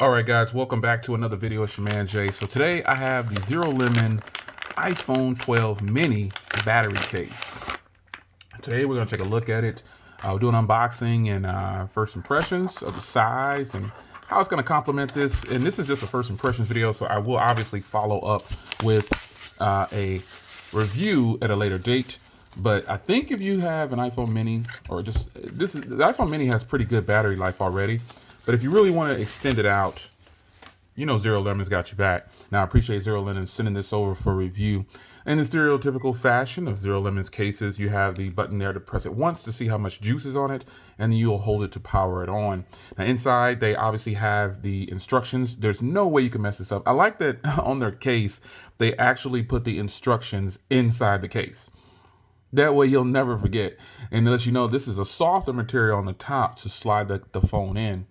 All right, guys, welcome back to another video. It's your man Jay. So today I have the Zerolemon iPhone 12 mini battery case. Today we're going to take a look at it. We'll do an unboxing and first impressions of the size and how it's going to complement this. And this is just a first impressions video, so I will obviously follow up with a review at a later date. But I think if you have an iPhone mini, or just the iPhone mini has pretty good battery life already. But if you really want to extend it out, you know Zerolemon's got your back. Now, I appreciate Zerolemon sending this over for review. In the stereotypical fashion of Zerolemon's cases, you have the button there to press it once to see how much juice is on it, and then you'll hold it to power it on. Now, inside, they obviously have the instructions. There's no way you can mess this up. I like that on their case, they actually put the instructions inside the case. That way you'll never forget. And let you know this is a softer material on the top to slide the phone in.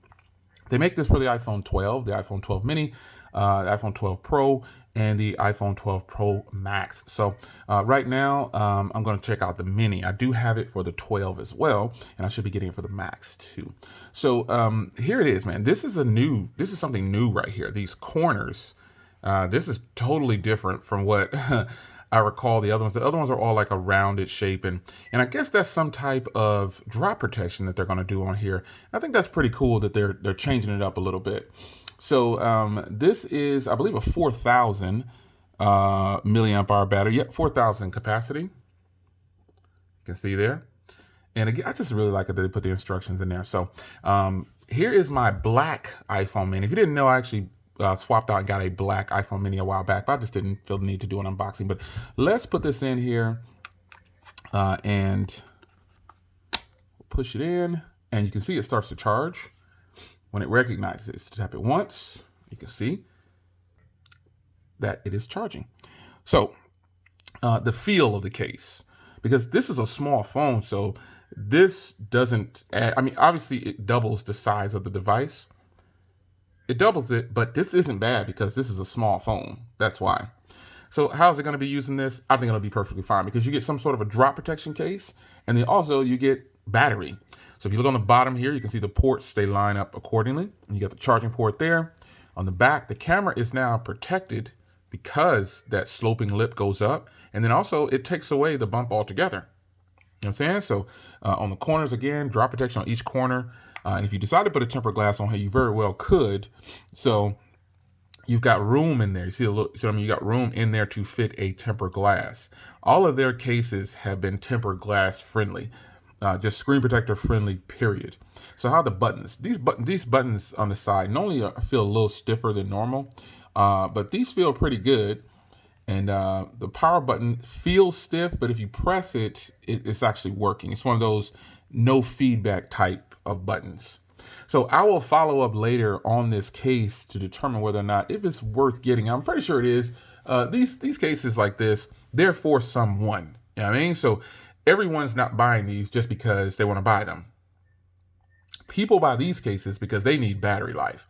They make this for the iPhone 12, the iPhone 12 mini, the iPhone 12 Pro, and the iPhone 12 Pro Max. So right now, I'm going to check out the mini. I do have it for the 12 as well, and I should be getting it for the Max too. So here it is, man. This is something new right here. These corners, this is totally different from what I recall the other ones. The other ones are all like a rounded shape, and I guess that's some type of drop protection that they're going to do on here. I think that's pretty cool that they're changing it up a little bit. So this is, I believe, a 4,000 milliamp hour battery. Yep, 4,000 capacity. You can see there. And again, I just really like it that they put the instructions in there. So here is my black iPhone mini. If you didn't know, I actually swapped out and got a black iPhone mini a while back, but I just didn't feel the need to do an unboxing. But let's put this in here and push it in, and you can see it starts to charge when it recognizes it. So tap it once, you can see that it is charging. So the feel of the case, because this is a small phone, so this doesn't add, I mean, obviously it doubles the size of the device. It doubles it, but this isn't bad because this is a small phone. That's why. So how's it going to be using this? I think it'll be perfectly fine because you get some sort of a drop protection case, and then also you get battery. So if you look on the bottom here, you can see the ports, they line up accordingly. And you got the charging port there. On the back, the camera is now protected because that sloping lip goes up. And then also it takes away the bump altogether. You know what I'm saying? So on the corners, again, drop protection on each corner. And if you decide to put a tempered glass on here, you very well could. So you've got room in there. You see, you got room in there to fit a tempered glass. All of their cases have been tempered glass friendly, just screen protector friendly, period. So how are the buttons? These buttons on the side not only feel a little stiffer than normal, but these feel pretty good. And the power button feels stiff, but if you press it, it's actually working. It's one of those no feedback type of buttons. So I will follow up later on this case to determine whether or not if it's worth getting. I'm pretty sure it is. These cases like this, they're for someone. You know what I mean? So everyone's not buying these just because they want to buy them. People buy these cases because they need battery life.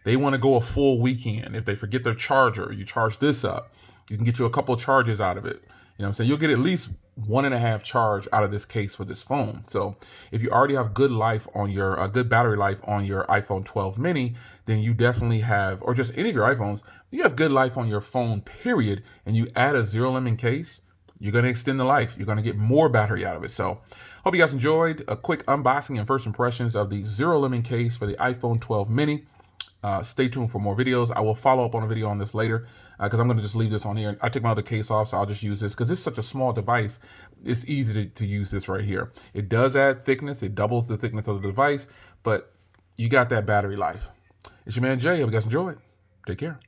They want to go a full weekend. If they forget their charger, you charge this up. You can get you a couple of charges out of it. You know what I'm saying? You'll get at least 1.5 charge out of this case for this phone. So if you already have good life on your good battery life on your iPhone 12 mini, then you definitely have, or just any of your iPhones, you have good life on your phone, period. And you add a Zerolemon case, you're going to extend the life. You're going to get more battery out of it. So hope you guys enjoyed a quick unboxing and first impressions of the Zerolemon case for the iPhone 12 mini. Stay tuned for more videos. I will follow up on a video on this later because I'm going to just leave this on here. I took my other case off, so I'll just use this because it's such a small device. It's easy to use this right here. It does add thickness. It doubles the thickness of the device, but you got that battery life. It's your man Jay. Hope you guys enjoyed. Take care.